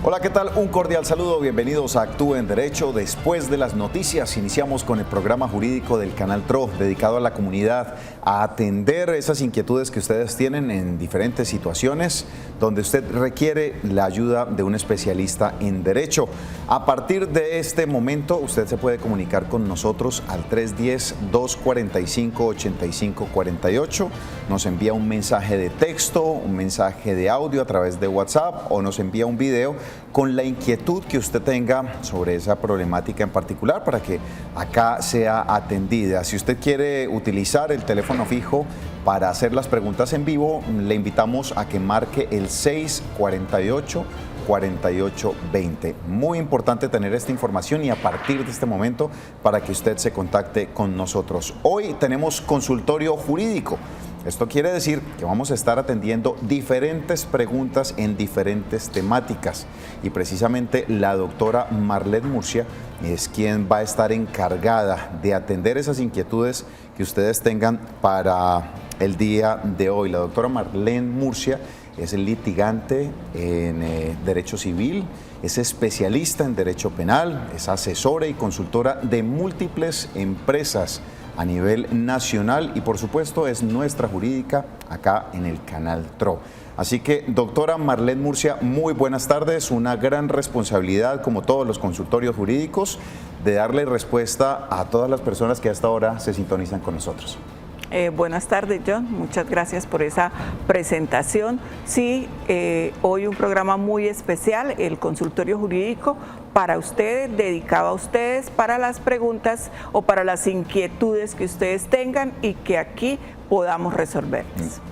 Hola, ¿qué tal? Un cordial saludo, bienvenidos a Actúe en Derecho. Después de las noticias, iniciamos con el programa jurídico del Canal TRO, dedicado a la comunidad, a atender esas inquietudes que ustedes tienen en diferentes situaciones, donde usted requiere la ayuda de un especialista en Derecho. A partir de este momento, usted se puede comunicar con nosotros al 310-245-8548, nos envía un mensaje de texto, un mensaje de audio a través de WhatsApp o nos envía un video con la inquietud que usted tenga sobre esa problemática en particular para que acá sea atendida. Si usted quiere utilizar el teléfono fijo para hacer las preguntas en vivo, le invitamos a que marque el 648-4820. Muy importante tener esta información y a partir de este momento para que usted se contacte con nosotros. Hoy tenemos consultorio jurídico. Esto quiere decir que vamos a estar atendiendo diferentes preguntas en diferentes temáticas y precisamente la doctora Marlene Murcia es quien va a estar encargada de atender esas inquietudes que ustedes tengan para el día de hoy. La doctora Marlene Murcia es litigante en Derecho Civil, es especialista en Derecho Penal, es asesora y consultora de múltiples empresas a nivel nacional y por supuesto es nuestra jurídica acá en el Canal TRO. Así que, doctora Marlene Murcia, muy buenas tardes. Una gran responsabilidad, como todos los consultorios jurídicos, de darle respuesta a todas las personas que hasta ahora se sintonizan con nosotros. Buenas tardes, John. Muchas gracias por esa presentación. Sí, hoy un programa muy especial, el consultorio jurídico, para ustedes, dedicado a ustedes, para las preguntas o para las inquietudes que ustedes tengan y que aquí podamos resolver.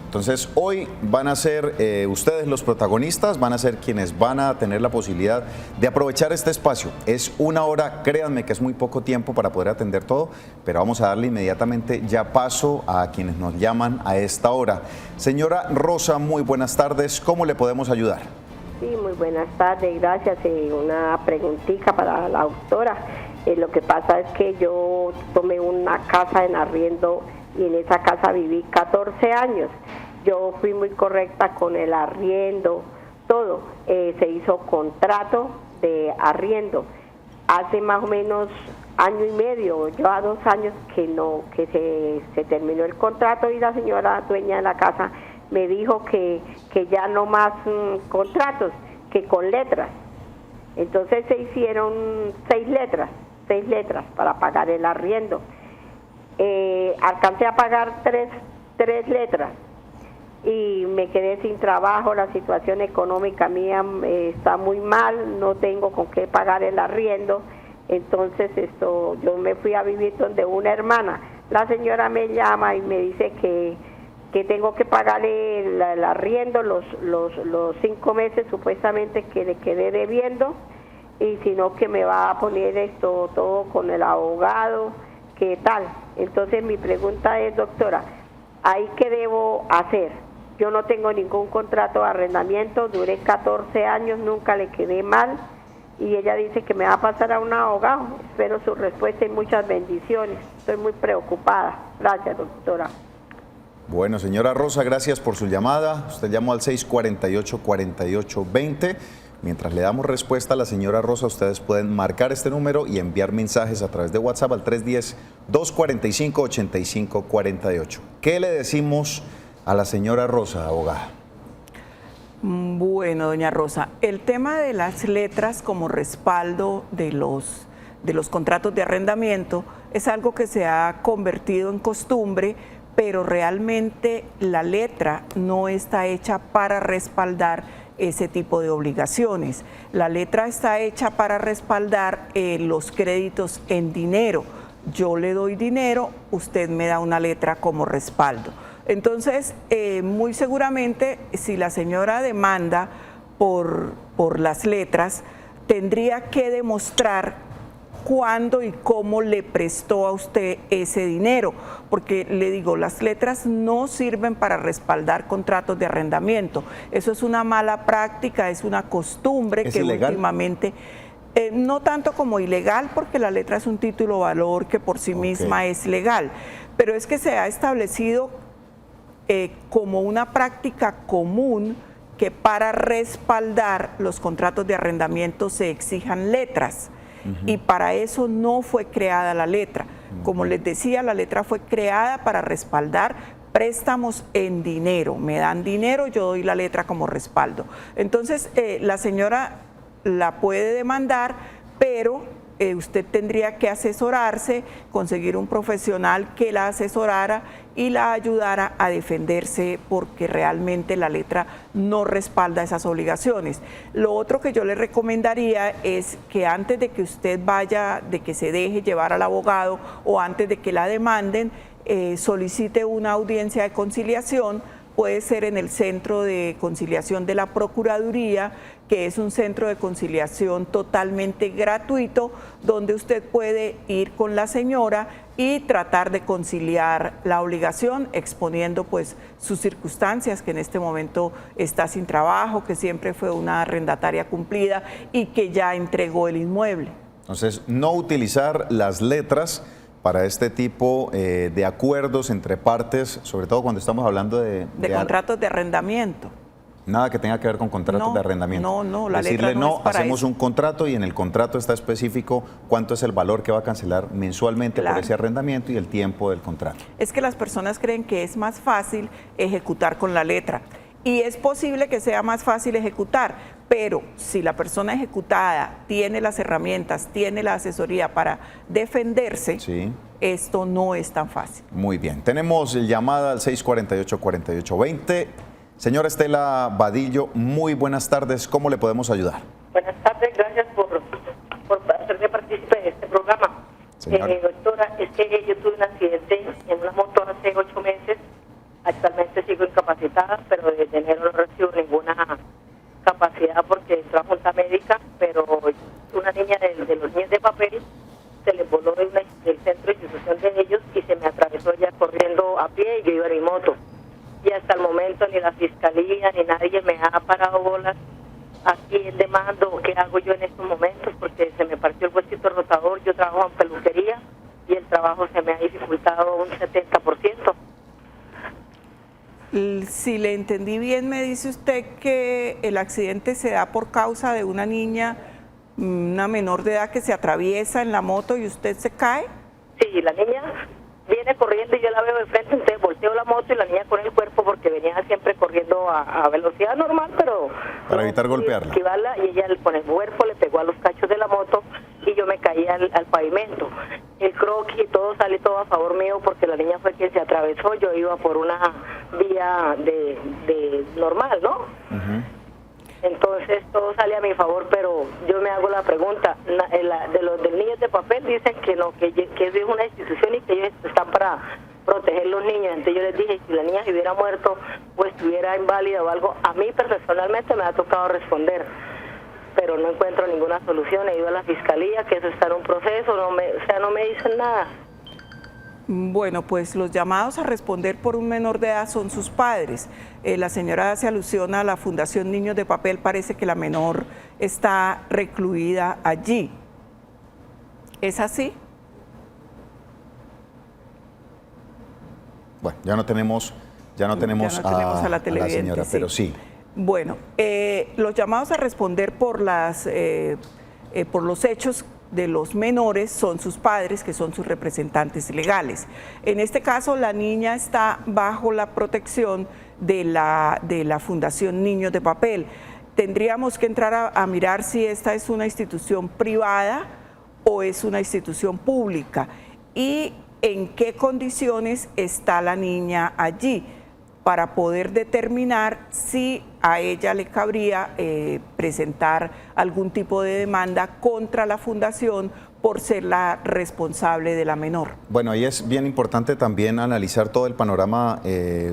Entonces, hoy van a ser ustedes los protagonistas, van a ser quienes van a tener la posibilidad de aprovechar este espacio. Es una hora, créanme que es muy poco tiempo para poder atender todo, pero vamos a darle inmediatamente ya paso a quienes nos llaman a esta hora. Señora Rosa, muy buenas tardes, ¿cómo le podemos ayudar? Sí, muy buenas tardes, gracias. Una preguntita para la doctora. Lo que pasa es que yo tomé una casa en arriendo y en esa casa viví 14 años. Yo fui muy correcta con el arriendo, todo. Se hizo contrato de arriendo. Hace más o menos año y medio, ya 2 años que se terminó el contrato y la señora dueña de la casa me dijo que ya no más contratos, que con letras. Entonces se hicieron 6 letras para pagar el arriendo. Alcancé a pagar tres letras y me quedé sin trabajo. La situación económica mía está muy mal, no tengo con qué pagar el arriendo. Entonces yo me fui a vivir donde una hermana. La señora me llama y me dice que tengo que pagarle el arriendo los 5 meses supuestamente que le quedé debiendo, y si no que me va a poner todo con el abogado, ¿qué tal? Entonces mi pregunta es, doctora, ¿ahí qué debo hacer? Yo no tengo ningún contrato de arrendamiento, duré 14 años, nunca le quedé mal, y ella dice que me va a pasar a un abogado. Espero su respuesta y muchas bendiciones. Estoy muy preocupada. Gracias, doctora. Bueno, señora Rosa, gracias por su llamada. Usted llamó al 648-4820. Mientras le damos respuesta a la señora Rosa, ustedes pueden marcar este número y enviar mensajes a través de WhatsApp al 310-245-8548. ¿Qué le decimos a la señora Rosa, abogada? Bueno, doña Rosa, el tema de las letras como respaldo de los contratos de arrendamiento es algo que se ha convertido en costumbre, pero realmente la letra no está hecha para respaldar ese tipo de obligaciones. La letra está hecha para respaldar los créditos en dinero. Yo le doy dinero, usted me da una letra como respaldo. Entonces, muy seguramente, si la señora demanda por las letras, tendría que demostrar cuándo y cómo le prestó a usted ese dinero, porque le digo, las letras no sirven para respaldar contratos de arrendamiento. Eso es una mala práctica, es una costumbre que últimamente, no tanto como ilegal, porque la letra es un título valor que por sí misma es legal, pero es que se ha establecido como una práctica común que para respaldar los contratos de arrendamiento se exijan letras. Y para eso no fue creada la letra. Como les decía, la letra fue creada para respaldar préstamos en dinero. Me dan dinero, yo doy la letra como respaldo. Entonces, la señora la puede demandar, pero usted tendría que asesorarse, conseguir un profesional que la asesorara y la ayudara a defenderse, porque realmente la letra no respalda esas obligaciones. Lo otro que yo le recomendaría es que antes de que usted vaya, de que se deje llevar al abogado o antes de que la demanden, solicite una audiencia de conciliación. Puede ser en el Centro de Conciliación de la Procuraduría, que es un centro de conciliación totalmente gratuito, donde usted puede ir con la señora y tratar de conciliar la obligación, exponiendo pues sus circunstancias, que en este momento está sin trabajo, que siempre fue una arrendataria cumplida y que ya entregó el inmueble. Entonces, no utilizar las letras para este tipo de acuerdos entre partes, sobre todo cuando estamos hablando de contratos de arrendamiento. Nada que tenga que ver con contratos de arrendamiento. No, la Decirle letra no es para hacemos eso. un contrato y en el contrato está específico cuánto es el valor que va a cancelar mensualmente por ese arrendamiento y el tiempo del contrato. Es que las personas creen que es más fácil ejecutar con la letra. Y es posible que sea más fácil ejecutar, pero si la persona ejecutada tiene las herramientas, tiene la asesoría para defenderse, sí, esto no es tan fácil. Muy bien, tenemos llamada al 648-4820. Señora Estela Vadillo, muy buenas tardes, ¿cómo le podemos ayudar? Buenas tardes, gracias por hacerme partícipe de este programa. Doctora, es que yo tuve un accidente en una moto hace 8 meses. Actualmente sigo incapacitada, pero desde enero no recibo ninguna capacidad porque entró a junta médica, pero una niña de los niños de papel se le voló del centro de institución de ellos y se me atravesó ella corriendo a pie y yo iba en mi moto. Y hasta el momento ni la fiscalía ni nadie me ha parado bolas. Aquí el demando, ¿qué hago yo en estos momentos? Porque se me partió el huesito rotador, yo trabajo en peluquería y el trabajo se me ha dificultado un 70%. Si le entendí bien, me dice usted que el accidente se da por causa de una niña, una menor de edad que se atraviesa en la moto y usted se cae. Sí, la niña viene corriendo y yo la veo de frente, entonces volteo la moto y la niña con el cuerpo porque venía siempre corriendo a velocidad normal, pero para evitar golpearla. Esquivarla, y ella con el cuerpo le pegó a los cachos de la moto y yo me caí al pavimento. El croquis y todo sale todo a favor mío porque la niña fue quien se atravesó, yo iba por una vía de normal, ¿no? Entonces todo sale a mi favor, pero yo me hago la pregunta, de los del niños de papel dicen que no, que es una institución y que ellos están para proteger los niños. Entonces yo les dije, si la niña se hubiera muerto o estuviera inválida o algo, a mí personalmente me ha tocado responder, pero no encuentro ninguna solución. He ido a la fiscalía, que eso está en un proceso, no me dicen nada. Bueno, pues los llamados a responder por un menor de edad son sus padres. La señora hace alusión a la Fundación Niños de Papel, parece que la menor está recluida allí. ¿Es así? Bueno, ya no tenemos a la televidente, señora, sí. pero sí. Bueno, los llamados a responder por los hechos de los menores son sus padres, que son sus representantes legales. En este caso, la niña está bajo la protección de la Fundación Niños de Papel. Tendríamos que entrar a mirar si esta es una institución privada o es una institución pública y en qué condiciones está la niña allí, para poder determinar si a ella le cabría presentar algún tipo de demanda contra la fundación por ser la responsable de la menor. Bueno, ahí es bien importante también analizar todo el panorama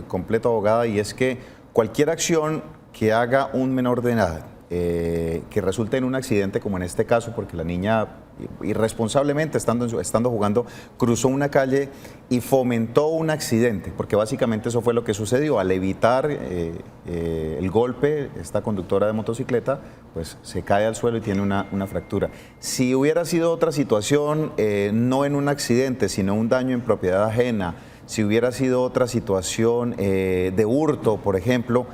completo, abogada, y es que cualquier acción que haga un menor de edad, que resulte en un accidente como en este caso, porque la niña irresponsablemente estando jugando cruzó una calle y fomentó un accidente, porque básicamente eso fue lo que sucedió. Al evitar el golpe, esta conductora de motocicleta pues se cae al suelo y tiene una fractura. Si hubiera sido otra situación, no en un accidente, sino un daño en propiedad ajena, si hubiera sido otra situación de hurto, por ejemplo,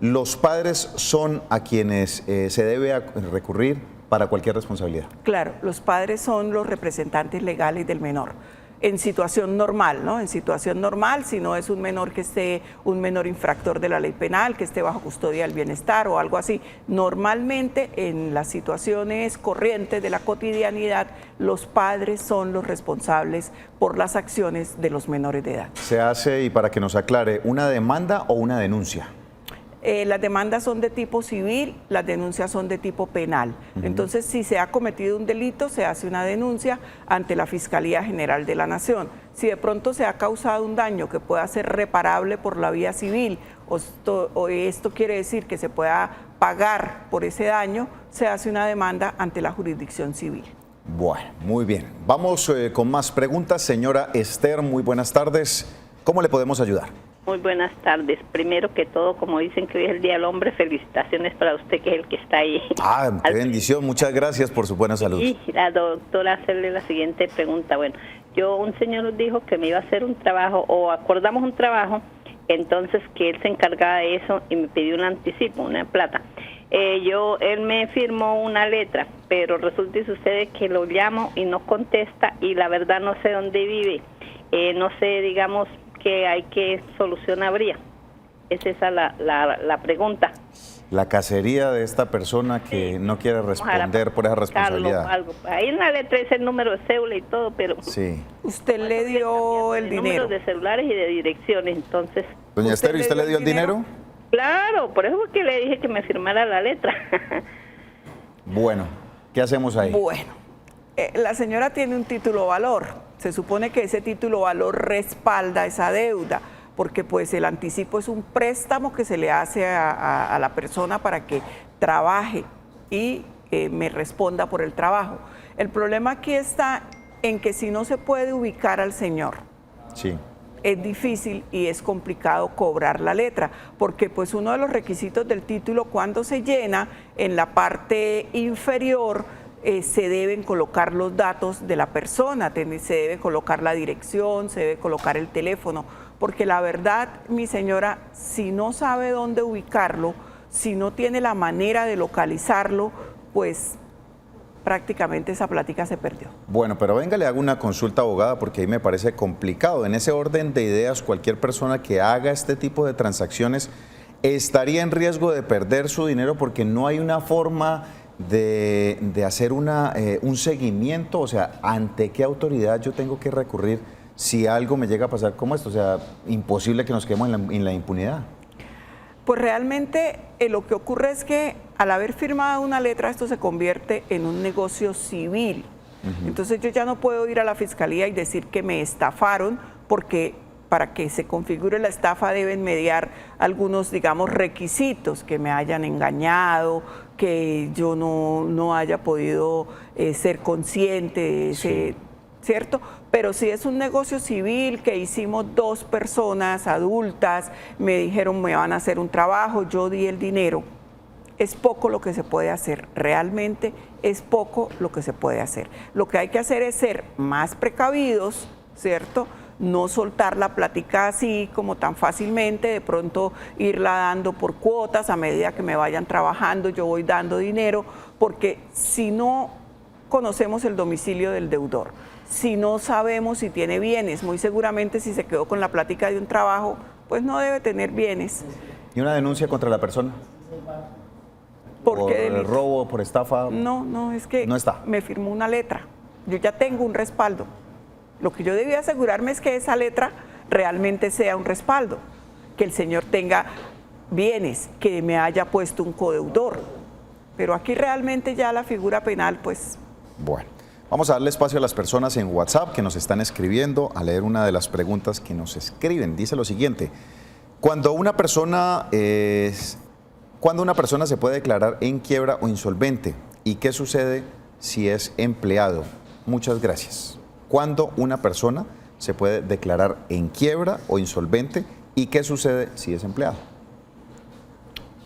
los padres son a quienes se debe recurrir para cualquier responsabilidad. Claro, los padres son los representantes legales del menor. En situación normal, ¿no? En situación normal, si no es un menor que esté, un menor infractor de la ley penal, que esté bajo custodia del bienestar o algo así. Normalmente, en las situaciones corrientes de la cotidianidad, los padres son los responsables por las acciones de los menores de edad. Se hace, y para que nos aclare, ¿una demanda o una denuncia? Las demandas son de tipo civil, las denuncias son de tipo penal. Entonces, si se ha cometido un delito, se hace una denuncia ante la Fiscalía General de la Nación. Si de pronto se ha causado un daño que pueda ser reparable por la vía civil, o esto quiere decir que se pueda pagar por ese daño, se hace una demanda ante la jurisdicción civil. Bueno, muy bien. Vamos con más preguntas. Señora Esther, muy buenas tardes. ¿Cómo le podemos ayudar? Muy buenas tardes. Primero que todo, como dicen que hoy es el Día del Hombre, felicitaciones para usted, que es el que está ahí. Ah, qué bendición. Muchas gracias por su buena salud. Y la doctora, hacerle la siguiente pregunta. Bueno, un señor nos dijo que me iba a hacer un trabajo, o acordamos un trabajo, entonces que él se encargaba de eso y me pidió un anticipo, una plata. Él me firmó una letra, pero resulta y sucede que lo llamo y no contesta, y la verdad no sé dónde vive. No sé, digamos, qué solución habría. Es esa la pregunta. La cacería de esta persona que no quiere responder por esa responsabilidad. Algo. Ahí en la letra es el número de cédula y todo, pero... Sí. Usted le dio el dinero. Números de celulares y de direcciones, entonces... Doña Esther, ¿y usted le dio el dinero? Claro, por eso fue que le dije que me firmara la letra. Bueno, ¿qué hacemos ahí? Bueno, la señora tiene un título valor. Se supone que ese título valor respalda esa deuda, porque pues el anticipo es un préstamo que se le hace a la persona para que trabaje y me responda por el trabajo. El problema aquí está en que si no se puede ubicar al señor, sí, es difícil y es complicado cobrar la letra, porque pues uno de los requisitos del título, cuando se llena, en la parte inferior se deben colocar los datos de la persona, se debe colocar la dirección, se debe colocar el teléfono, porque la verdad, mi señora, si no sabe dónde ubicarlo, si no tiene la manera de localizarlo, pues prácticamente esa plática se perdió. Bueno, pero venga, le hago una consulta, abogada, porque ahí me parece complicado. En ese orden de ideas, cualquier persona que haga este tipo de transacciones estaría en riesgo de perder su dinero porque no hay una forma de hacer un seguimiento. O sea, ¿ante qué autoridad yo tengo que recurrir si algo me llega a pasar como esto? O sea, imposible que nos quedemos en la impunidad. Pues realmente lo que ocurre es que al haber firmado una letra, esto se convierte en un negocio civil. Entonces yo ya no puedo ir a la fiscalía y decir que me estafaron, porque para que se configure la estafa deben mediar algunos, digamos, requisitos, que me hayan engañado, que yo no haya podido ser consciente de ese, ¿cierto? Pero si es un negocio civil que hicimos dos personas adultas, me dijeron me van a hacer un trabajo, yo di el dinero, es poco lo que se puede hacer, realmente es poco lo que se puede hacer. Lo que hay que hacer es ser más precavidos, ¿cierto? No soltar la plática así como tan fácilmente, de pronto irla dando por cuotas a medida que me vayan trabajando, yo voy dando dinero, porque si no conocemos el domicilio del deudor, si no sabemos si tiene bienes, muy seguramente si se quedó con la plática de un trabajo, pues no debe tener bienes. ¿Y una denuncia contra la persona? ¿Por qué delito? ¿Robo, por estafa? No, es que no está. Me firmó una letra, yo ya tengo un respaldo. Lo que yo debía asegurarme es que esa letra realmente sea un respaldo, que el señor tenga bienes, que me haya puesto un codeudor. Pero aquí realmente ya la figura penal, pues... Bueno, vamos a darle espacio a las personas en WhatsApp que nos están escribiendo, a leer una de las preguntas que nos escriben. Dice lo siguiente: cuando una persona se puede declarar en quiebra o insolvente, ¿y qué sucede si es empleado? Muchas gracias. ¿Cuándo una persona se puede declarar en quiebra o insolvente y qué sucede si es empleado?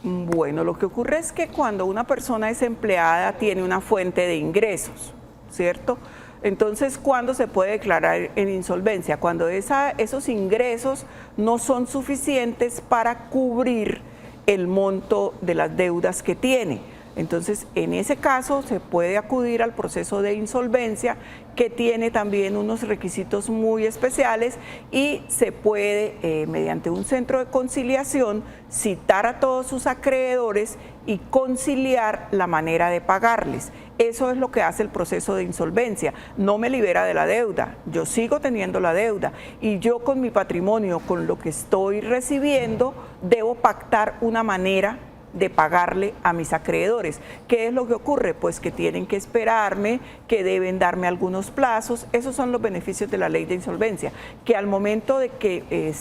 Bueno, lo que ocurre es que cuando una persona es empleada tiene una fuente de ingresos, ¿cierto? Entonces, ¿cuándo se puede declarar en insolvencia? Cuando esos ingresos no son suficientes para cubrir el monto de las deudas que tiene. Entonces, en ese caso se puede acudir al proceso de insolvencia, que tiene también unos requisitos muy especiales, y se puede, mediante un centro de conciliación, citar a todos sus acreedores y conciliar la manera de pagarles. Eso es lo que hace el proceso de insolvencia. No me libera de la deuda, yo sigo teniendo la deuda, y yo con mi patrimonio, con lo que estoy recibiendo, debo pactar una manera de pagarle a mis acreedores. ¿Qué es lo que ocurre? Pues que tienen que esperarme, que deben darme algunos plazos. Esos son los beneficios de la ley de insolvencia, que al momento de que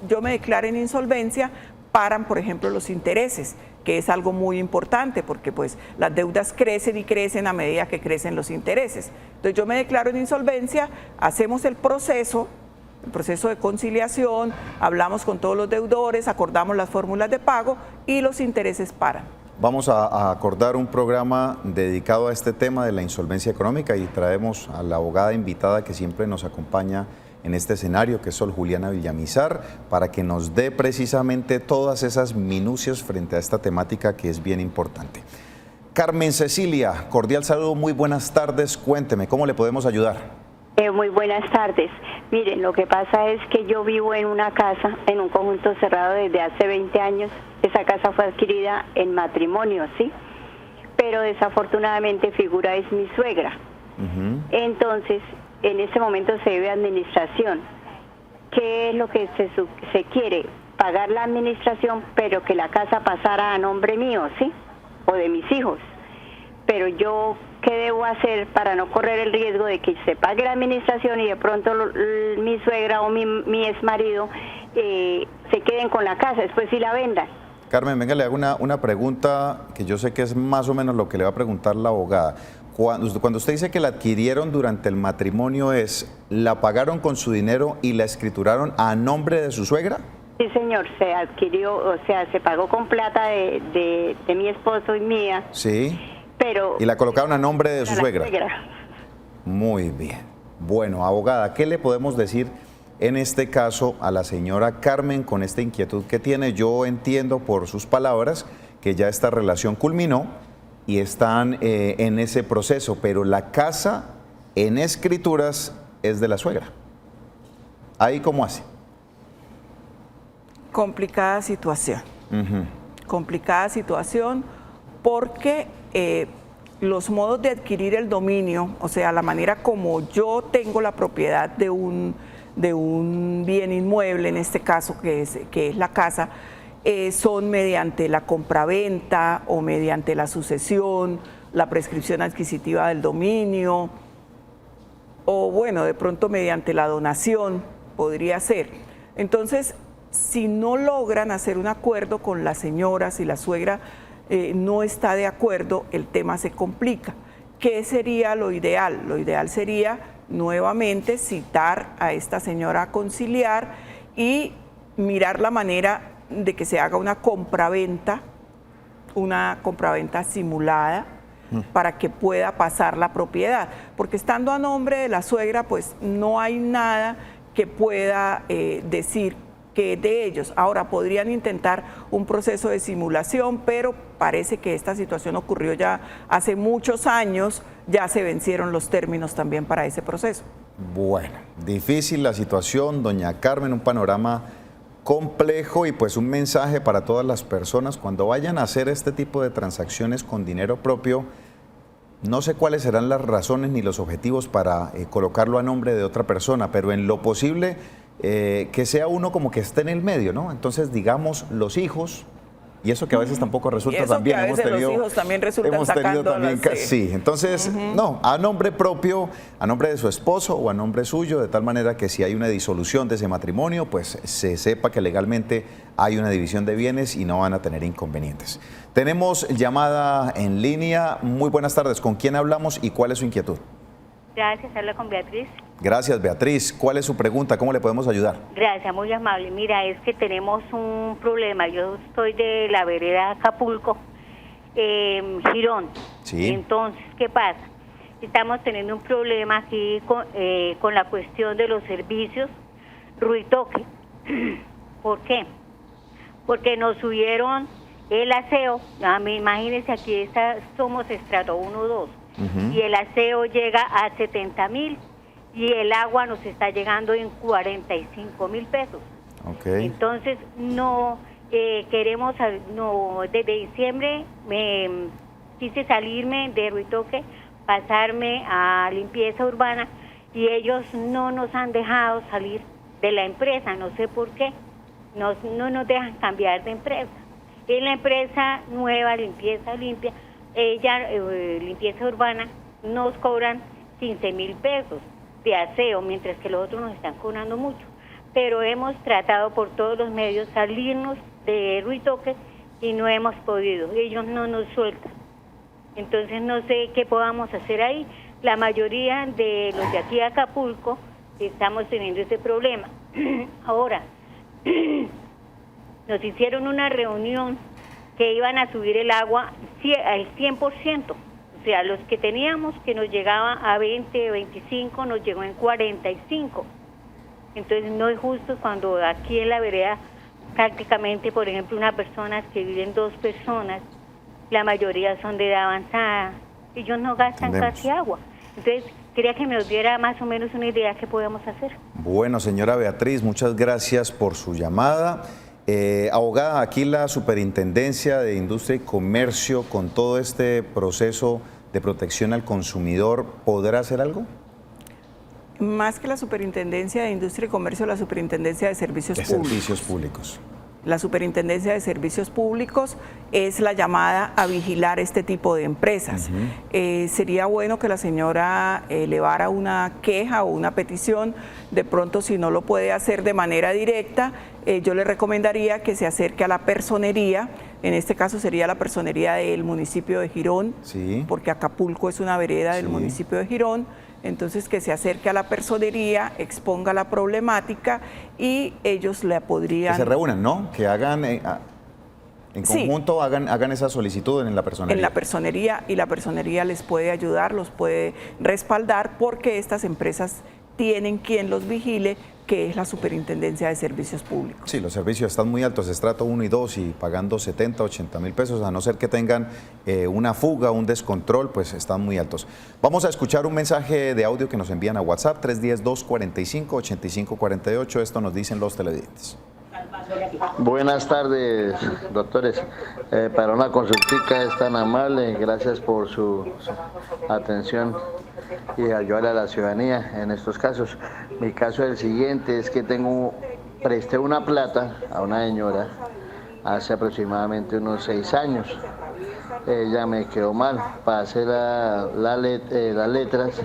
yo me declare en insolvencia, paran, por ejemplo, los intereses, que es algo muy importante, porque pues las deudas crecen y crecen a medida que crecen los intereses. Entonces yo me declaro en insolvencia, hacemos el proceso de conciliación, hablamos con todos los deudores, acordamos las fórmulas de pago y los intereses paran. Vamos a acordar un programa dedicado a este tema de la insolvencia económica, y traemos a la abogada invitada que siempre nos acompaña en este escenario, que es Sol Juliana Villamizar, para que nos dé precisamente todas esas minucias frente a esta temática que es bien importante. Carmen Cecilia, cordial saludo, muy buenas tardes, cuénteme, ¿cómo le podemos ayudar? Muy buenas tardes. Miren, lo que pasa es que yo vivo en una casa, en un conjunto cerrado desde hace 20 años. Esa casa fue adquirida en matrimonio, ¿sí? Pero desafortunadamente figura es mi suegra. Entonces, en ese momento se debe administración. ¿Qué es lo que se quiere? Pagar la administración, pero que la casa pasara a nombre mío, ¿sí? O de mis hijos. Pero yo, ¿qué debo hacer para no correr el riesgo de que se pague la administración y de pronto mi suegra o mi exmarido se queden con la casa, después sí la vendan? Carmen, venga, le hago una pregunta que yo sé que es más o menos lo que le va a preguntar la abogada. Cuando usted dice que la adquirieron durante el matrimonio, ¿la pagaron con su dinero y la escrituraron a nombre de su suegra? Sí, señor, se adquirió, o sea, se pagó con plata de mi esposo y mía. Sí. Pero y la colocaron a nombre de su suegra. Muy bien. Bueno, abogada, ¿qué le podemos decir en este caso a la señora Carmen con esta inquietud que tiene? Yo entiendo por sus palabras que ya esta relación culminó y están en ese proceso, pero la casa en escrituras es de la suegra. ¿Ahí cómo hace? Complicada situación. Complicada situación porque los modos de adquirir el dominio, o sea, la manera como yo tengo la propiedad de un bien inmueble, en este caso que es la casa, son mediante la compraventa o mediante la sucesión, la prescripción adquisitiva del dominio, o bueno, de pronto mediante la donación, podría ser. Entonces, si no logran hacer un acuerdo con la señora, si la suegra no está de acuerdo, el tema se complica. ¿Qué sería lo ideal? Lo ideal sería nuevamente citar a esta señora a conciliar y mirar la manera de que se haga una compraventa simulada para que pueda pasar la propiedad. Porque estando a nombre de la suegra, pues no hay nada que pueda decir que es de ellos. Ahora podrían intentar un proceso de simulación, pero parece que esta situación ocurrió ya hace muchos años, ya se vencieron los términos también para ese proceso. Bueno, difícil la situación, doña Carmen, un panorama complejo, y pues un mensaje para todas las personas: cuando vayan a hacer este tipo de transacciones con dinero propio, no sé cuáles serán las razones ni los objetivos para colocarlo a nombre de otra persona, pero en lo posible que sea uno como que esté en el medio, ¿no? Entonces, digamos, los hijos, y eso que a veces tampoco resulta tan bien. Los hijos también resultan sacando sí, entonces, no, a nombre propio, a nombre de su esposo o a nombre suyo, de tal manera que si hay una disolución de ese matrimonio, pues se sepa que legalmente hay una división de bienes y no van a tener inconvenientes. Tenemos llamada en línea. Muy buenas tardes. ¿Con quién hablamos y cuál es su inquietud? Gracias, habla con Beatriz. Gracias, Beatriz. ¿Cuál es su pregunta? ¿Cómo le podemos ayudar? Gracias, muy amable. Mira, es que tenemos un problema. Yo estoy de la vereda Acapulco, Girón. Sí. Entonces, ¿qué pasa? Estamos teniendo un problema aquí con la cuestión de los servicios Ruitoque. ¿Por qué? porque nos subieron el aseo. Imagínense, aquí somos estrato 1, 2, y el aseo llega a 70.000 y el agua nos está llegando en 45.000 pesos. Okay. Entonces no queremos, desde diciembre me quise salirme de Ruitoque, pasarme a limpieza urbana, y ellos no nos han dejado salir de la empresa, no sé por qué, no nos dejan cambiar de empresa. En la empresa nueva, Limpieza Limpia, limpieza urbana, nos cobran 15.000 pesos de aseo, mientras que los otros nos están cobrando mucho. Pero hemos tratado por todos los medios salirnos de Ruitoque y no hemos podido, ellos no nos sueltan. Entonces no sé qué podamos hacer ahí. La mayoría de los de aquí a Acapulco estamos teniendo ese problema. Ahora, nos hicieron una reunión que iban a subir el agua al 100%. O sea, los que teníamos que nos llegaba a 20, 25, nos llegó en 45. Entonces no es justo cuando aquí en la vereda prácticamente, por ejemplo, una persona que viven 2 personas, la mayoría son de edad avanzada, ellos no gastan casi agua. Entonces quería que nos diera más o menos una idea de qué podemos hacer. Bueno, señora Beatriz, muchas gracias por su llamada. Abogada, aquí la Superintendencia de Industria y Comercio, con todo este proceso de protección al consumidor, ¿podrá hacer algo? Más que la Superintendencia de Industria y Comercio, la Superintendencia de Servicios Públicos. La Superintendencia de Servicios Públicos es la llamada a vigilar este tipo de empresas. Sería bueno que la señora elevara una queja o una petición. De pronto, si no lo puede hacer de manera directa, yo le recomendaría que se acerque a la personería. En este caso sería la personería del municipio de Girón, porque Acapulco es una vereda del municipio de Girón. Entonces, que se acerque a la personería, exponga la problemática y ellos le podrían... Que se reúnan, ¿no? Que hagan, en conjunto, hagan esa solicitud en la personería. En la personería, y la personería les puede ayudar, los puede respaldar, porque estas empresas tienen quien los vigile, que es la Superintendencia de Servicios Públicos. Sí, los servicios están muy altos, estrato 1 y 2, y pagando 70, 80.000 pesos, a no ser que tengan una fuga, un descontrol, pues están muy altos. Vamos a escuchar un mensaje de audio que nos envían a WhatsApp, 310-245-8548, esto nos dicen los televidentes. Buenas tardes, doctores. Para una consultica es tan amable, gracias por su atención y ayudar a la ciudadanía en estos casos. Mi caso es el siguiente, es que presté una plata a una señora hace aproximadamente unos 6 años. Ella me quedó mal, pasé las letras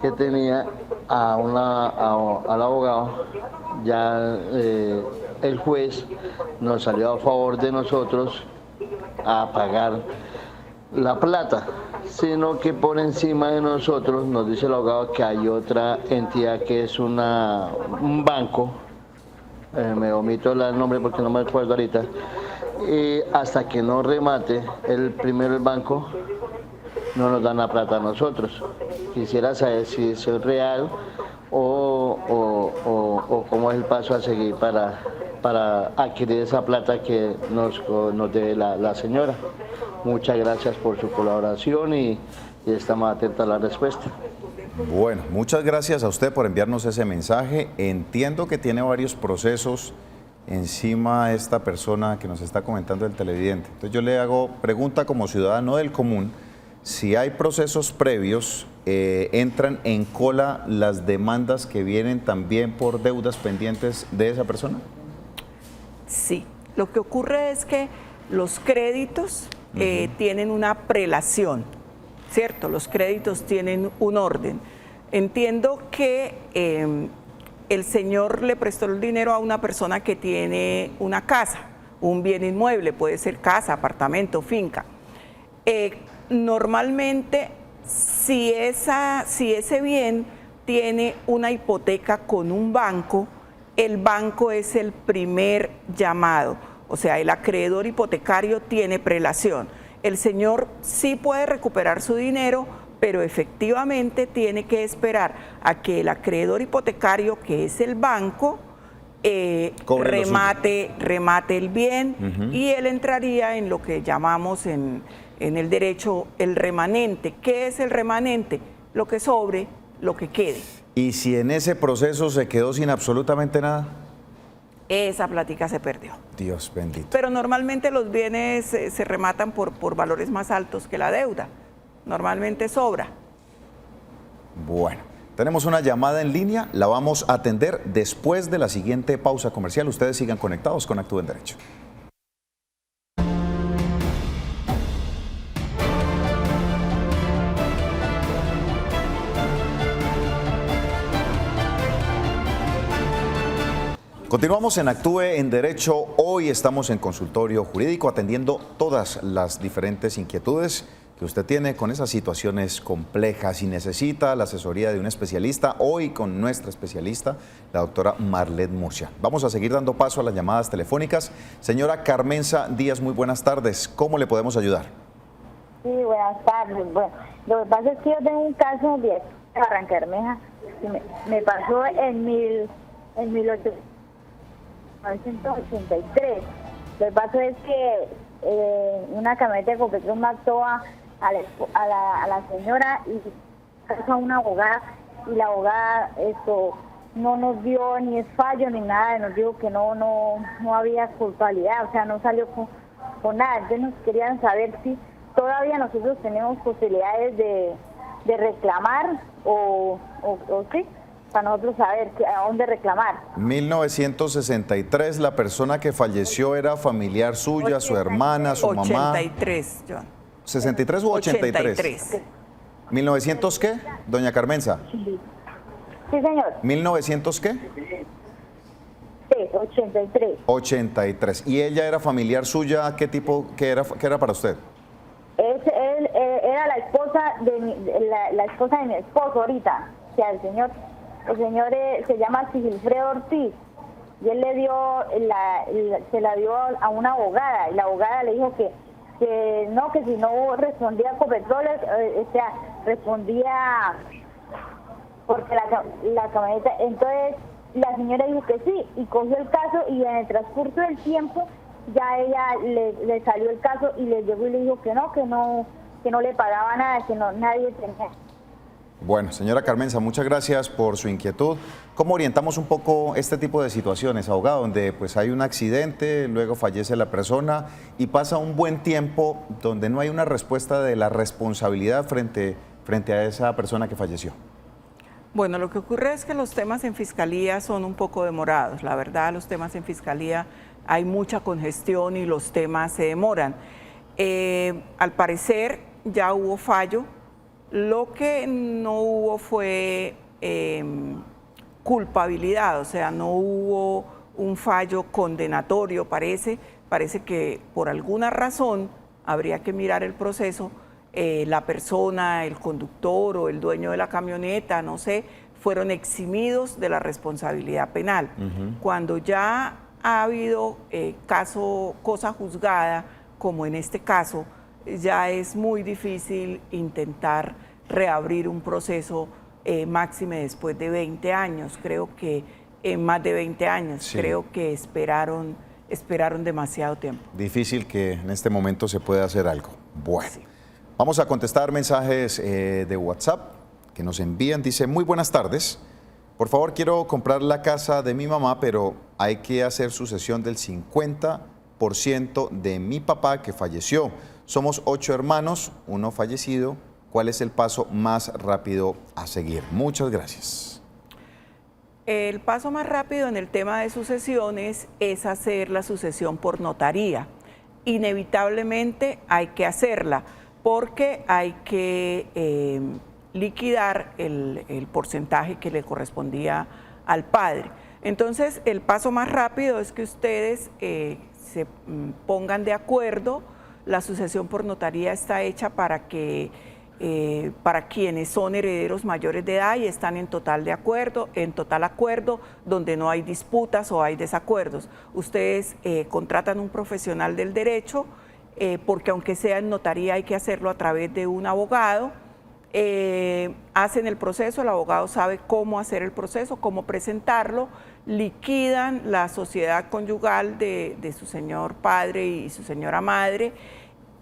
que tenía al abogado. Ya el juez nos salió a favor de nosotros a pagar la plata, sino que por encima de nosotros nos dice el abogado que hay otra entidad que es un banco, me omito el nombre porque no me acuerdo ahorita, y hasta que no remate el banco no nos dan la plata a nosotros. Quisiera saber si es real o cómo es el paso a seguir para adquirir esa plata que nos debe la señora. Muchas gracias por su colaboración y estamos atentos a la respuesta. Bueno, muchas gracias a usted por enviarnos ese mensaje. Entiendo que tiene varios procesos encima esta persona que nos está comentando, el televidente. Entonces yo le hago pregunta como ciudadano del común, si hay procesos previos, ¿entran en cola las demandas que vienen también por deudas pendientes de esa persona? Sí, lo que ocurre es que los créditos tienen una prelación, ¿cierto? Los créditos tienen un orden. Entiendo que el señor le prestó el dinero a una persona que tiene una casa, un bien inmueble, puede ser casa, apartamento, finca. Normalmente, si ese bien tiene una hipoteca con un banco, el banco es el primer llamado. O sea, el acreedor hipotecario tiene prelación. El señor sí puede recuperar su dinero, pero efectivamente tiene que esperar a que el acreedor hipotecario, que es el banco, remate el bien, y él entraría en lo que llamamos en el derecho el remanente. ¿Qué es el remanente? Lo que sobre, lo que quede. ¿Y si en ese proceso se quedó sin absolutamente nada? Esa plática se perdió. Dios bendito. Pero normalmente los bienes se rematan por valores más altos que la deuda. Normalmente sobra. Bueno, tenemos una llamada en línea, la vamos a atender después de la siguiente pausa comercial. Ustedes sigan conectados con Actúa en Derecho. Continuamos en Actúe en Derecho. Hoy estamos en consultorio jurídico atendiendo todas las diferentes inquietudes que usted tiene con esas situaciones complejas y necesita la asesoría de un especialista. Hoy con nuestra especialista, la doctora Marlet Murcia. Vamos a seguir dando paso a las llamadas telefónicas. Señora Carmenza Díaz, muy buenas tardes. ¿Cómo le podemos ayudar? Sí, buenas tardes. Bueno, lo que pasa es que yo tengo un caso de Barranca Bermeja que me pasó en 1983. Lo que pasa es que una camioneta de Copetrol mató a la señora y casó a una abogada, y la abogada no nos dio ni fallo ni nada, nos dijo que no había culpabilidad, o sea, no salió con nada. Entonces nos querían saber si todavía nosotros tenemos posibilidades de reclamar o sí, para nosotros saber a dónde reclamar. 1963, la persona que falleció era familiar suya, su hermana, su mamá. 83, John. ¿63 u 83? 83. ¿1900 qué, doña Carmenza? Sí, señor. ¿1900 qué? Sí, 83. 83. ¿Y ella era familiar suya? ¿Qué era para usted? Él era la esposa la esposa de mi esposo ahorita. O sea, el señor se llama Sigilfredo Ortiz, y él se la dio a una abogada, y la abogada le dijo que si no respondía con Copetrol, o sea, respondía porque la camioneta. Entonces la señora dijo que sí, y cogió el caso, y en el transcurso del tiempo ya ella le salió el caso, y le llegó y le dijo que no le pagaba nada, que nadie tenía. Bueno, señora Carmenza, muchas gracias por su inquietud. ¿Cómo orientamos un poco este tipo de situaciones, abogado, donde pues hay un accidente, luego fallece la persona y pasa un buen tiempo donde no hay una respuesta de la responsabilidad frente a esa persona que falleció? Bueno, lo que ocurre es que los temas en fiscalía son un poco demorados. La verdad, los temas en fiscalía hay mucha congestión y los temas se demoran. Al parecer ya hubo fallo. Lo que no hubo fue culpabilidad, o sea, no hubo un fallo condenatorio, parece que por alguna razón habría que mirar el proceso, la persona, el conductor o el dueño de la camioneta, no sé, fueron eximidos de la responsabilidad penal. Cuando ya ha habido cosa juzgada, como en este caso, ya es muy difícil intentar reabrir un proceso máxime después de 20 años. Creo que más de 20 años, sí. Creo que esperaron demasiado tiempo. Difícil que en este momento se pueda hacer algo. Bueno, sí. Vamos a contestar mensajes de WhatsApp que nos envían. Dice, muy buenas tardes. Por favor, quiero comprar la casa de mi mamá, pero hay que hacer sucesión del 50% de mi papá que falleció. Somos 8 hermanos, uno fallecido. ¿Cuál es el paso más rápido a seguir? Muchas gracias. El paso más rápido en el tema de sucesiones es hacer la sucesión por notaría. Inevitablemente hay que hacerla porque hay que liquidar el porcentaje que le correspondía al padre. Entonces, el paso más rápido es que ustedes se pongan de acuerdo. La sucesión por notaría está hecha para quienes son herederos mayores de edad y están en total acuerdo, donde no hay disputas o hay desacuerdos. Ustedes contratan un profesional del derecho, porque aunque sea en notaría hay que hacerlo a través de un abogado. Hacen el proceso, el abogado sabe cómo hacer el proceso, cómo presentarlo, liquidan la sociedad conyugal de su señor padre y su señora madre.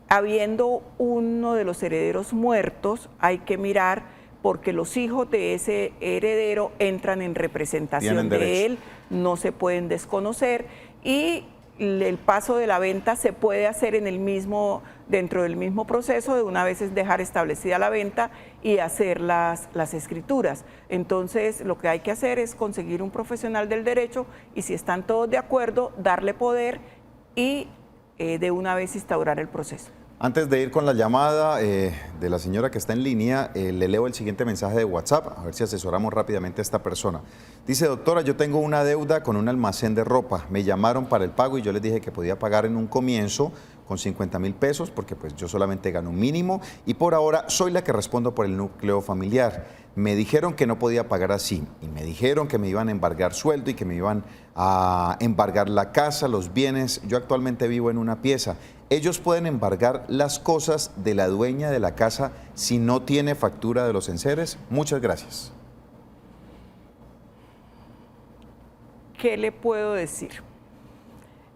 Habiendo uno de los herederos muertos, hay que mirar porque los hijos de ese heredero entran en representación de él, no se pueden desconocer y el paso de la venta se puede hacer dentro del mismo proceso, de una vez es dejar establecida la venta y hacer las escrituras. Entonces, lo que hay que hacer es conseguir un profesional del derecho y si están todos de acuerdo, darle poder y de una vez instaurar el proceso. Antes de ir con la llamada de la señora que está en línea, le leo el siguiente mensaje de WhatsApp, a ver si asesoramos rápidamente a esta persona. Dice, doctora, yo tengo una deuda con un almacén de ropa. Me llamaron para el pago y yo les dije que podía pagar en un comienzo con 50.000 pesos porque pues yo solamente gano un mínimo y por ahora soy la que respondo por el núcleo familiar. Me dijeron que no podía pagar así y me dijeron que me iban a embargar sueldo y que me iban a embargar la casa, los bienes. Yo actualmente vivo en una pieza. Ellos pueden embargar las cosas de la dueña de la casa si no tiene factura de los enseres. Muchas gracias. ¿Qué le puedo decir?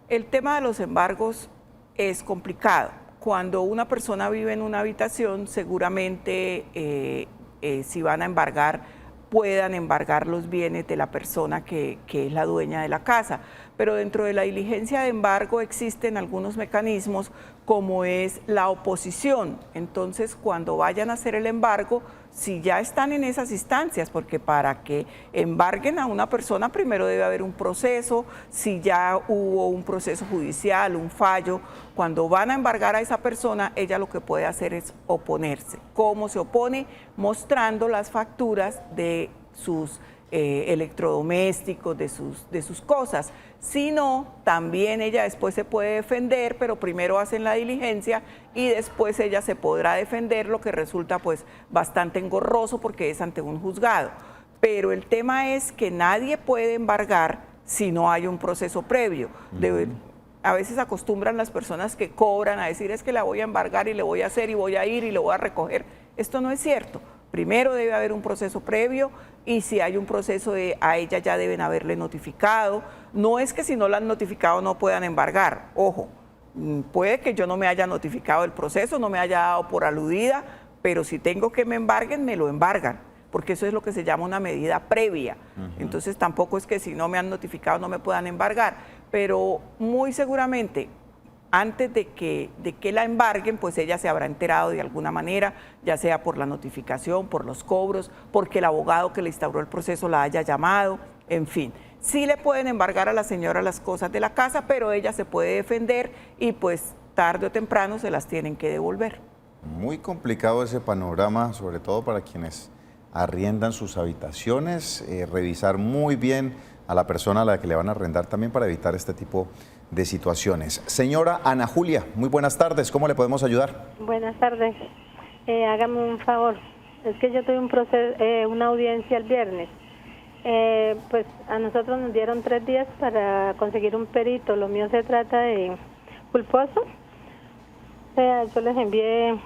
El tema de los embargos es complicado. Cuando una persona vive en una habitación, seguramente si van a embargar, puedan embargar los bienes de la persona que es la dueña de la casa. Pero dentro de la diligencia de embargo existen algunos mecanismos como es la oposición. Entonces, cuando vayan a hacer el embargo, si ya están en esas instancias, porque para que embarguen a una persona primero debe haber un proceso, si ya hubo un proceso judicial, un fallo, cuando van a embargar a esa persona, ella lo que puede hacer es oponerse. ¿Cómo se opone? Mostrando las facturas de sus electrodomésticos, de sus cosas. Si no, también ella después se puede defender, pero primero hacen la diligencia y después ella se podrá defender, lo que resulta pues bastante engorroso porque es ante un juzgado. Pero el tema es que nadie puede embargar si no hay un proceso previo. A veces acostumbran las personas que cobran a decir es que la voy a embargar y le voy a hacer y voy a ir y lo voy a recoger. Esto no es cierto. Primero debe haber un proceso previo y si hay un proceso a ella ya deben haberle notificado. No es que si no la han notificado no puedan embargar, ojo, puede que yo no me haya notificado el proceso, no me haya dado por aludida, pero si tengo que me embarguen, me lo embargan, porque eso es lo que se llama una medida previa. Entonces tampoco es que si no me han notificado no me puedan embargar, pero muy seguramente antes de que la embarguen, pues ella se habrá enterado de alguna manera, ya sea por la notificación, por los cobros, porque el abogado que le instauró el proceso la haya llamado, en fin. Sí le pueden embargar a la señora las cosas de la casa, pero ella se puede defender y pues tarde o temprano se las tienen que devolver. Muy complicado ese panorama, sobre todo para quienes arriendan sus habitaciones, revisar muy bien a la persona a la que le van a arrendar también para evitar este tipo de situaciones. Señora Ana Julia, muy buenas tardes, ¿cómo le podemos ayudar? Buenas tardes, hágame un favor, es que yo tuve una audiencia el viernes, pues a nosotros nos dieron 3 días para conseguir un perito, lo mío se trata de culposo, yo les envié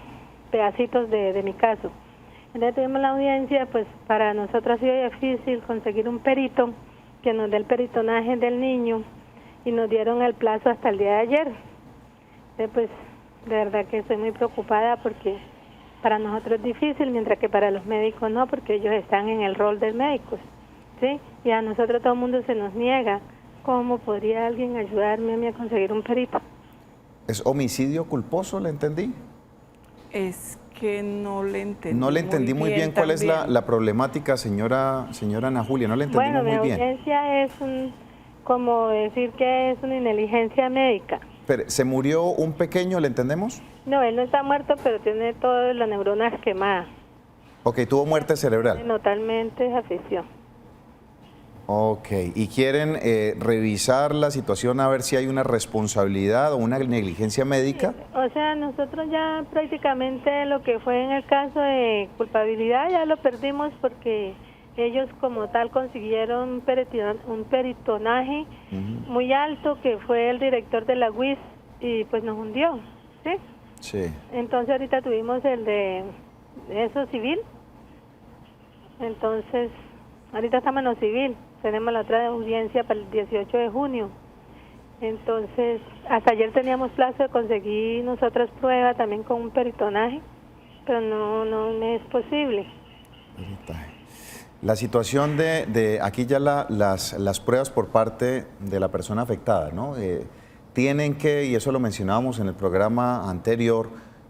pedacitos de mi caso. Entonces tuvimos la audiencia, pues para nosotros ha sido difícil conseguir un perito que nos dé el peritonaje del niño y nos dieron el plazo hasta el día de ayer. Entonces, pues de verdad que estoy muy preocupada porque para nosotros es difícil, mientras que para los médicos no, porque ellos están en el rol de médicos, ¿sí? Y a nosotros todo el mundo se nos niega. ¿Cómo podría alguien ayudarme a mí a conseguir un perito? ¿Es homicidio culposo, le entendí? Es que no le entendí. No le entendí muy bien cuál es la problemática, señora Ana Julia, no le entendí muy bien. Bueno, mi audiencia es como decir que es una negligencia médica. Pero, ¿se murió un pequeño, le entendemos? No, él no está muerto, pero tiene todas las neuronas quemadas. Ok, tuvo muerte cerebral. Totalmente afición. Ok, ¿y quieren revisar la situación a ver si hay una responsabilidad o una negligencia médica? Sí, o sea, nosotros ya prácticamente lo que fue en el caso de culpabilidad ya lo perdimos porque ellos como tal consiguieron un peritonaje muy alto que fue el director de la UIS y pues nos hundió, ¿sí? Sí. Entonces ahorita tuvimos el de eso civil, entonces ahorita estamos en lo civil. tenemos la otra audiencia para el 18 de junio. Entonces, hasta ayer teníamos plazo de conseguir nosotras pruebas también con un peritonaje, pero no me es posible. La situación de aquí ya las pruebas por parte de la persona afectada, ¿no? Tienen que, y eso lo mencionábamos en el programa anterior,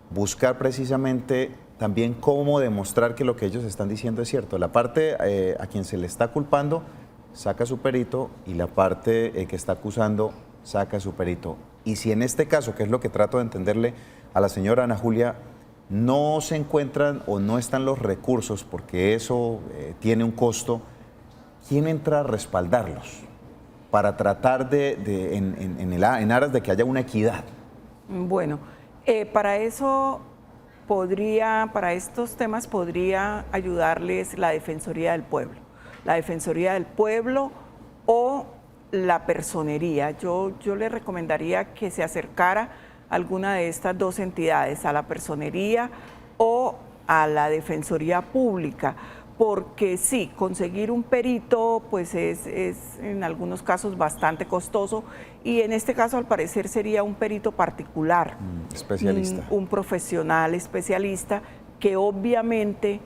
buscar precisamente también cómo demostrar que lo que ellos están diciendo es cierto. La parte a quien se le está culpando saca su perito y la parte que está acusando saca su perito. Y si en este caso, que es lo que trato de entenderle a la señora Ana Julia, no se encuentran o no están los recursos, porque eso tiene un costo, ¿quién entra a respaldarlos para tratar en aras de que haya una equidad? Bueno, para eso para estos temas podría ayudarles la Defensoría del Pueblo. La Defensoría del Pueblo o la Personería. Yo le recomendaría que se acercara a alguna de estas dos entidades, a la Personería o a la Defensoría Pública, porque sí, conseguir un perito pues es en algunos casos bastante costoso y en este caso al parecer sería un perito particular, especialista, un profesional especialista que obviamente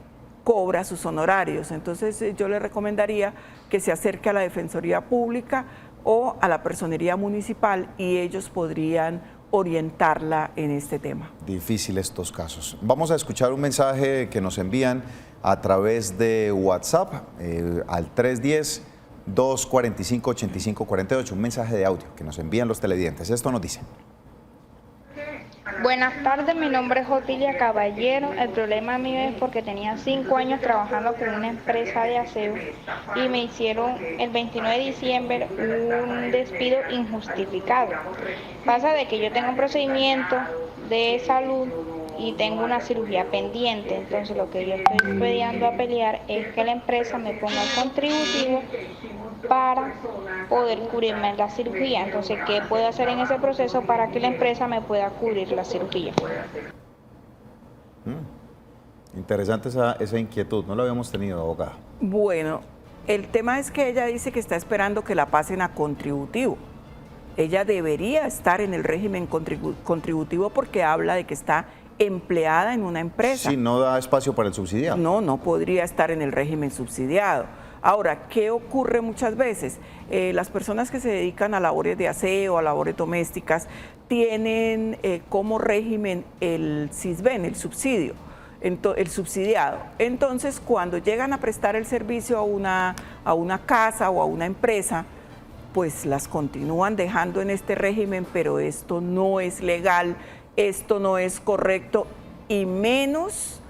cobra sus honorarios. Entonces yo le recomendaría que se acerque a la Defensoría Pública o a la Personería Municipal y ellos podrían orientarla en este tema. Difícil estos casos. Vamos a escuchar un mensaje que nos envían a través de WhatsApp al 310-245-8548, un mensaje de audio que nos envían los televidentes. Esto nos dice. Buenas tardes, mi nombre es Otilia Caballero. El problema mío es porque tenía 5 años trabajando con una empresa de aseo y me hicieron el 29 de diciembre un despido injustificado. Pasa de que yo tengo un procedimiento de salud y tengo una cirugía pendiente, entonces lo que yo estoy pidiendo a pelear es que la empresa me ponga el contributivo para poder cubrirme la cirugía. Entonces, ¿qué puedo hacer en ese proceso para que la empresa me pueda cubrir la cirugía? Interesante esa inquietud, no lo habíamos tenido, abogada. Bueno, el tema es que ella dice que está esperando que la pasen a contributivo. Ella debería estar en el régimen contributivo porque habla de que está empleada en una empresa. Sí, no da espacio para el subsidiado. No podría estar en el régimen subsidiado. Ahora, ¿qué ocurre muchas veces? Las personas que se dedican a labores de aseo, a labores domésticas, tienen como régimen el SISBEN, el subsidio, el subsidiado. Entonces, cuando llegan a prestar el servicio a una casa o a una empresa, pues las continúan dejando en este régimen, pero esto no es legal, esto no es correcto, y menos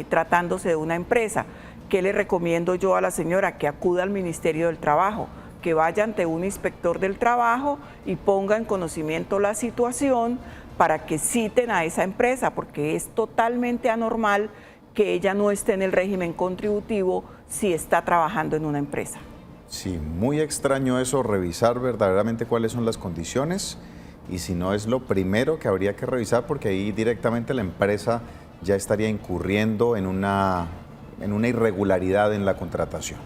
tratándose de una empresa. ¿Qué le recomiendo yo a la señora? Que acuda al Ministerio del Trabajo, que vaya ante un inspector del trabajo y ponga en conocimiento la situación para que citen a esa empresa, porque es totalmente anormal que ella no esté en el régimen contributivo si está trabajando en una empresa. Sí, muy extraño eso, revisar verdaderamente cuáles son las condiciones y si no es lo primero que habría que revisar, porque ahí directamente la empresa ya estaría incurriendo en una irregularidad en la contratación.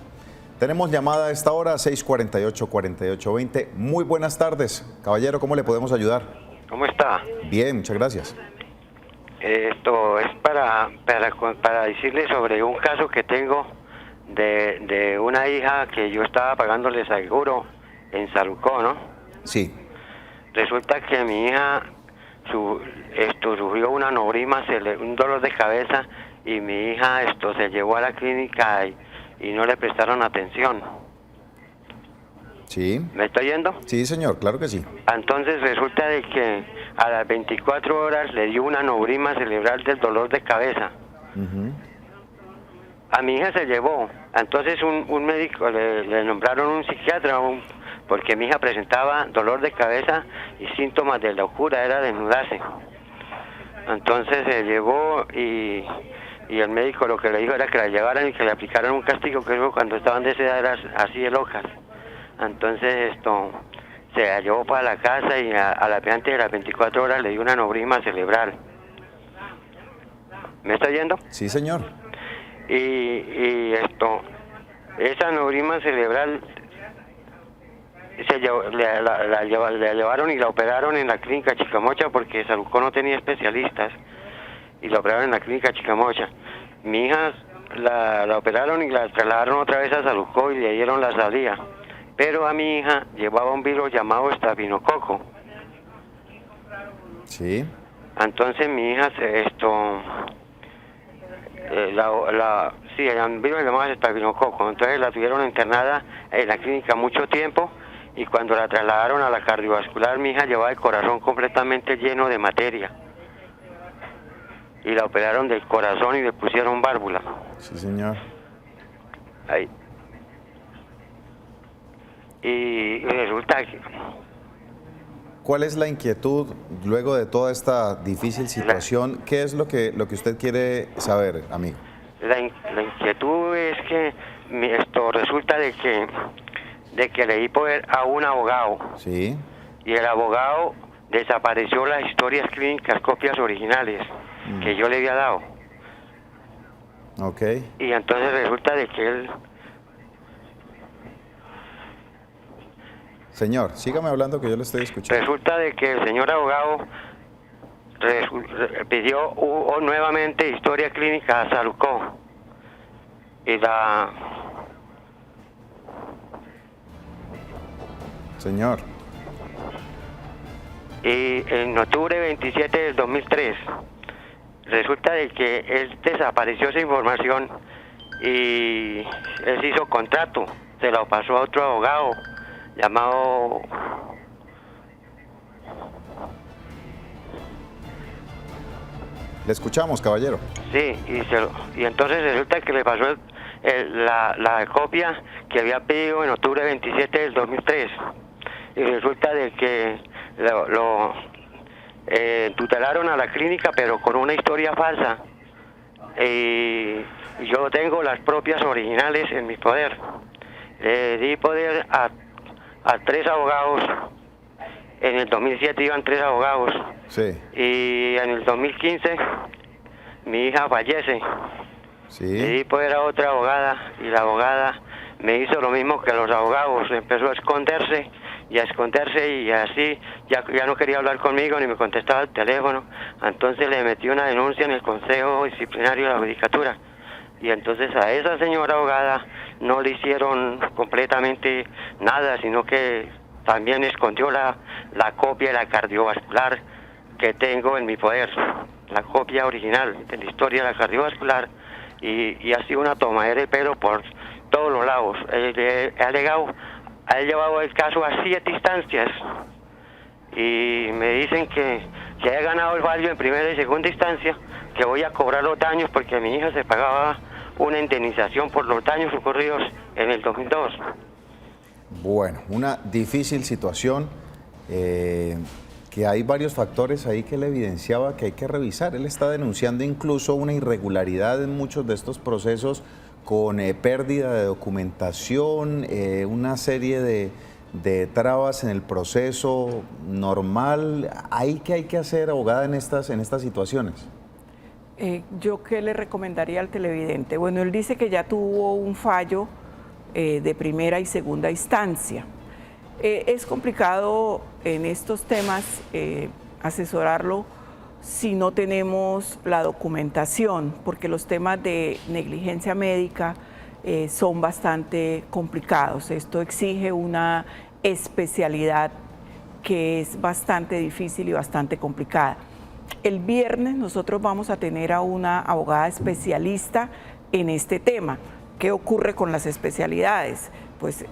Tenemos llamada a esta hora, 648-4820. Muy buenas tardes. Caballero, ¿cómo le podemos ayudar? ¿Cómo está? Bien, muchas gracias. Esto es para decirle sobre un caso que tengo de una hija que yo estaba pagándole seguro en Salucó, ¿no? Sí. Resulta que mi hija sufrió un aneurisma, un dolor de cabeza, y mi hija se llevó a la clínica y no le prestaron atención. Sí. ¿Me está oyendo? Sí, señor, claro que sí. Entonces resulta de que a las 24 horas le dio un aneurisma cerebral del dolor de cabeza. A mi hija se llevó. Entonces un médico le nombraron un psiquiatra porque mi hija presentaba dolor de cabeza y síntomas de locura, era desnudarse. Entonces se llevó y el médico lo que le dijo era que la llevaran y que le aplicaran un castigo, que cuando estaban de esa edad era así de locas. Entonces se la llevó para la casa y a la antes de las 24 horas le dio un aneurisma cerebral. ¿Me está oyendo? Sí, señor. Y esa aneurisma cerebral la llevaron y la operaron en la clínica Chicamocha porque Salucó no tenía especialistas y la operaron en la clínica Chicamocha. Mi hija la operaron y la trasladaron otra vez a Salucó y le dieron la salida, pero a mi hija llevaba un virus llamado estafinococo. Sí. Entonces mi hija el virus llamado estafinococo, entonces la tuvieron internada en la clínica mucho tiempo. Y cuando la trasladaron a la cardiovascular, mi hija llevaba el corazón completamente lleno de materia. Y la operaron del corazón y le pusieron válvula. Sí, señor. Ahí. Y resulta que... ¿Cuál es la inquietud luego de toda esta difícil situación? ¿Qué es lo que usted quiere saber, amigo? La inquietud es que resulta de que le di poder a un abogado. Sí. Y el abogado desapareció las historias clínicas, copias originales que yo le había dado. Ok. Y entonces resulta de que él... Señor, sígame hablando que yo le estoy escuchando. Resulta de que el señor abogado pidió nuevamente historia clínica a Salucó. Y Señor. Y en octubre 27 del 2003, resulta de que él desapareció esa información y él se hizo contrato, se lo pasó a otro abogado llamado... Le escuchamos, caballero. Sí, y entonces resulta que le pasó la copia que había pedido en octubre 27 del 2003. Y resulta de que lo tutelaron a la clínica, pero con una historia falsa. Y yo tengo las propias originales en mi poder. Le di poder a 3 abogados. En el 2007 iban 3 abogados. Sí. Y en el 2015 mi hija fallece. Sí. Le di poder a otra abogada y la abogada me hizo lo mismo que los abogados. Empezó a esconderse y así ya no quería hablar conmigo ni me contestaba el teléfono. Entonces le metí una denuncia en el Consejo Disciplinario de la Judicatura. Y entonces a esa señora abogada no le hicieron completamente nada, sino que también escondió la copia de la cardiovascular que tengo en mi poder, la copia original de la historia de la cardiovascular, y ha sido una tomadera de pelo por todos los lados. Ha llevado el caso a 7 instancias y me dicen que he ganado el fallo en primera y segunda instancia, que voy a cobrar los daños porque a mi hija se pagaba una indemnización por los daños ocurridos en el 2002. Bueno, una difícil situación, que hay varios factores ahí que le evidenciaba que hay que revisar. Él está denunciando incluso una irregularidad en muchos de estos procesos con pérdida de documentación, una serie de trabas en el proceso normal. ¿Qué hay que hacer, abogada, en estas situaciones? ¿Yo qué le recomendaría al televidente? Bueno, él dice que ya tuvo un fallo de primera y segunda instancia. Es complicado en estos temas asesorarlo si no tenemos la documentación, porque los temas de negligencia médica son bastante complicados. Esto exige una especialidad que es bastante difícil y bastante complicada. El viernes nosotros vamos a tener a una abogada especialista en este tema. ¿Qué ocurre con las especialidades? Pues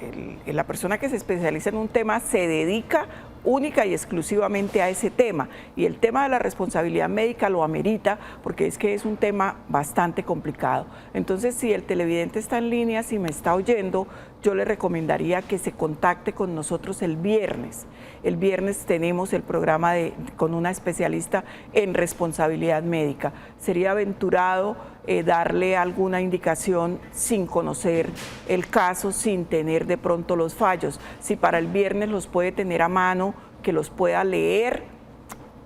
la persona que se especializa en un tema se dedica única y exclusivamente a ese tema, y el tema de la responsabilidad médica lo amerita porque es que es un tema bastante complicado. Entonces, si el televidente está en línea, si me está oyendo, yo le recomendaría que se contacte con nosotros el viernes. El viernes tenemos el programa con una especialista en responsabilidad médica. Sería aventurado darle alguna indicación sin conocer el caso, sin tener de pronto los fallos. Si para el viernes los puede tener a mano, que los pueda leer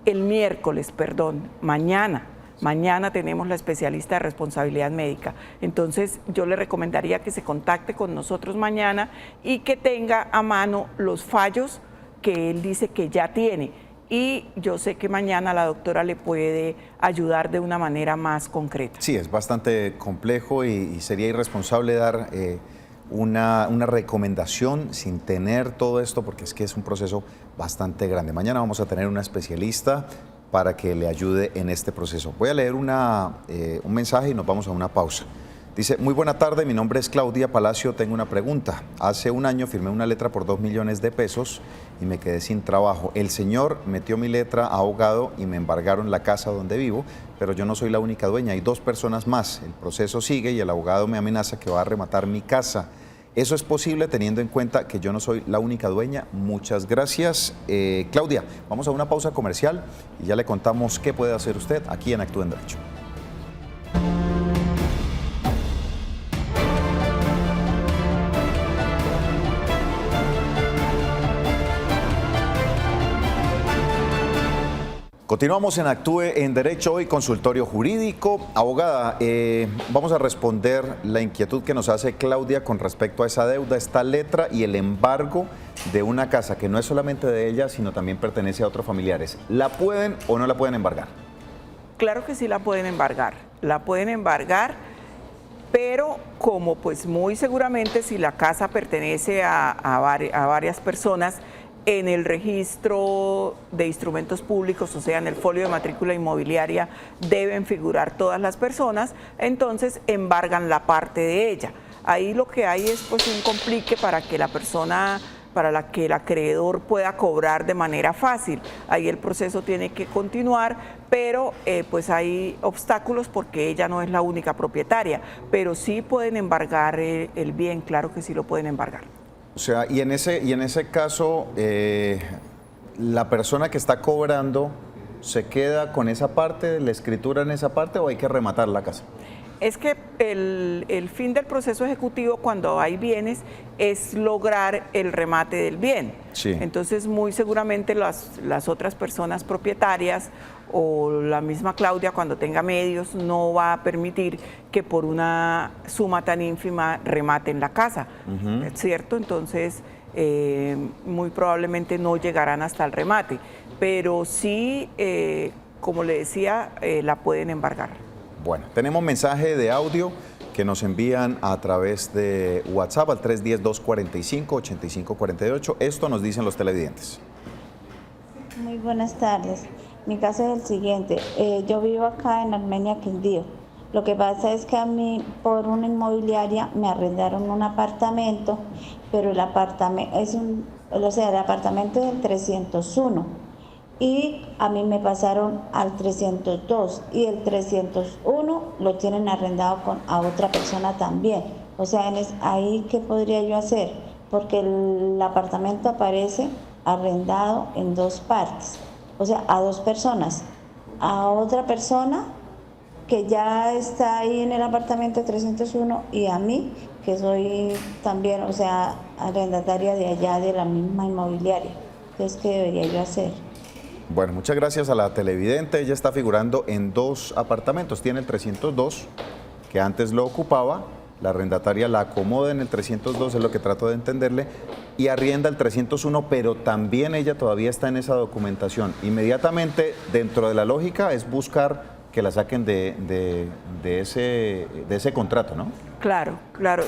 el miércoles, mañana, Mañana tenemos la especialista de responsabilidad médica. Entonces yo le recomendaría que se contacte con nosotros mañana y que tenga a mano los fallos que él dice que ya tiene. Y yo sé que mañana la doctora le puede ayudar de una manera más concreta. Sí, es bastante complejo y sería irresponsable dar una recomendación sin tener todo esto, porque es que es un proceso bastante grande. Mañana vamos a tener una especialista para que le ayude en este proceso. Voy a leer un mensaje y nos vamos a una pausa. Dice, muy buena tarde, mi nombre es Claudia Palacio, tengo una pregunta. Hace un año firmé una letra por 2 millones de pesos y me quedé sin trabajo. El señor metió mi letra a abogado y me embargaron la casa donde vivo, pero yo no soy la única dueña, hay 2 personas más. El proceso sigue y el abogado me amenaza que va a rematar mi casa. ¿Eso es posible teniendo en cuenta que yo no soy la única dueña? Muchas gracias. Claudia, vamos a una pausa comercial y ya le contamos qué puede hacer usted aquí en Actúe en Derecho. Continuamos en Actúe en Derecho, hoy consultorio jurídico. Abogada, vamos a responder la inquietud que nos hace Claudia con respecto a esa deuda, esta letra y el embargo de una casa que no es solamente de ella, sino también pertenece a otros familiares. ¿La pueden o no la pueden embargar? Claro que sí la pueden embargar, pero como pues muy seguramente si la casa pertenece a varias personas, en el registro de instrumentos públicos, o sea, en el folio de matrícula inmobiliaria, deben figurar todas las personas, entonces embargan la parte de ella. Ahí lo que hay es pues un complique para que la persona, para la que el acreedor pueda cobrar de manera fácil. Ahí el proceso tiene que continuar, pero pues hay obstáculos porque ella no es la única propietaria, pero sí pueden embargar el bien, claro que sí lo pueden embargar. O sea, y en ese caso, la persona que está cobrando, ¿se queda con esa parte, la escritura en esa parte o hay que rematar la casa? Es que el fin del proceso ejecutivo cuando hay bienes es lograr el remate del bien. Sí. Entonces muy seguramente las otras personas propietarias o la misma Claudia cuando tenga medios no va a permitir que por una suma tan ínfima rematen la casa, ¿es cierto? Entonces muy probablemente no llegarán hasta el remate, pero sí, como le decía, la pueden embargar. Bueno, tenemos mensaje de audio que nos envían a través de WhatsApp al 310-245-8548. Esto nos dicen los televidentes. Muy buenas tardes. Mi caso es el siguiente. Yo vivo acá en Armenia, Quindío. Lo que pasa es que a mí, por una inmobiliaria, me arrendaron un apartamento, pero el apartamento el apartamento es el 301. Y a mí me pasaron al 302 y el 301 lo tienen arrendado a otra persona también. O sea, ahí ¿qué podría yo hacer? Porque el apartamento aparece arrendado en 2 partes, o sea, a 2 personas. A otra persona que ya está ahí en el apartamento 301 y a mí, que soy también, o sea, arrendataria de allá de la misma inmobiliaria. Entonces, ¿qué debería yo hacer? Bueno, muchas gracias a la televidente. Ella está figurando en 2 apartamentos. Tiene el 302, que antes lo ocupaba. La arrendataria la acomoda en el 302, es lo que trato de entenderle, y arrienda el 301, pero también ella todavía está en esa documentación. Inmediatamente, dentro de la lógica, es buscar que la saquen de ese contrato, ¿no? Claro,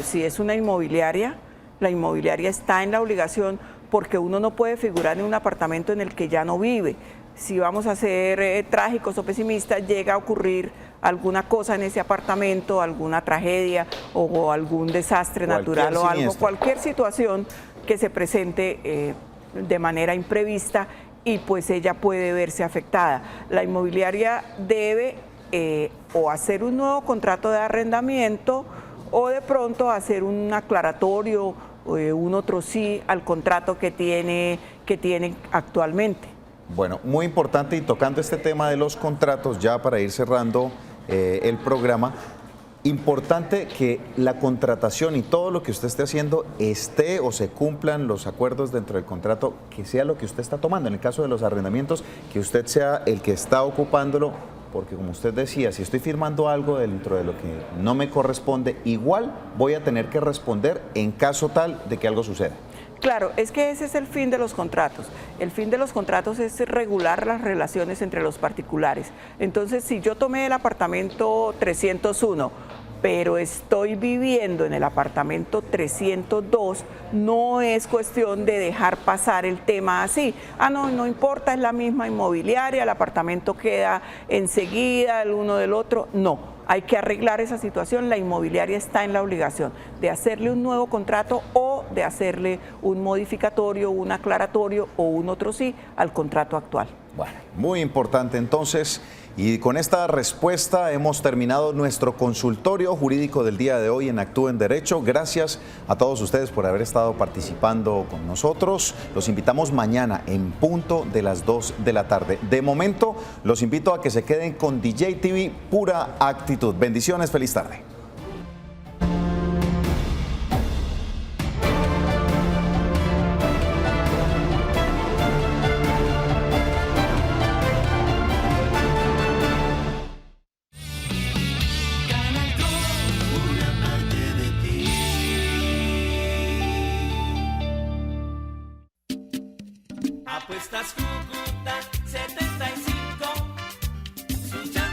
si es una inmobiliaria, la inmobiliaria está en la obligación, porque uno no puede figurar en un apartamento en el que ya no vive. Si vamos a ser trágicos o pesimistas, llega a ocurrir alguna cosa en ese apartamento, alguna tragedia o algún desastre natural o algo, cualquier situación que se presente de manera imprevista y pues ella puede verse afectada. La inmobiliaria debe o hacer un nuevo contrato de arrendamiento o de pronto hacer un aclaratorio, un otro sí al contrato que tiene actualmente. Bueno, muy importante, y tocando este tema de los contratos, ya para ir cerrando el programa, importante que la contratación y todo lo que usted esté haciendo esté o se cumplan los acuerdos dentro del contrato, que sea lo que usted está tomando. En el caso de los arrendamientos, que usted sea el que está ocupándolo porque como usted decía, si estoy firmando algo dentro de lo que no me corresponde, igual voy a tener que responder en caso tal de que algo suceda. Claro, es que ese es el fin de los contratos. El fin de los contratos es regular las relaciones entre los particulares. Entonces, si yo tomé el apartamento 301, pero estoy viviendo en el apartamento 302, no es cuestión de dejar pasar el tema así. No importa, es la misma inmobiliaria, el apartamento queda enseguida el uno del otro. No. Hay que arreglar esa situación, la inmobiliaria está en la obligación de hacerle un nuevo contrato o de hacerle un modificatorio, un aclaratorio o un otro sí al contrato actual. Bueno, muy importante entonces, y con esta respuesta hemos terminado nuestro consultorio jurídico del día de hoy en Actúen Derecho. Gracias a todos ustedes por haber estado participando con nosotros. Los invitamos mañana en punto de las 2 de la tarde. De momento, los invito a que se queden con DJ TV Pura Actitud. Bendiciones, feliz tarde. Apuestas Cúcuta 75.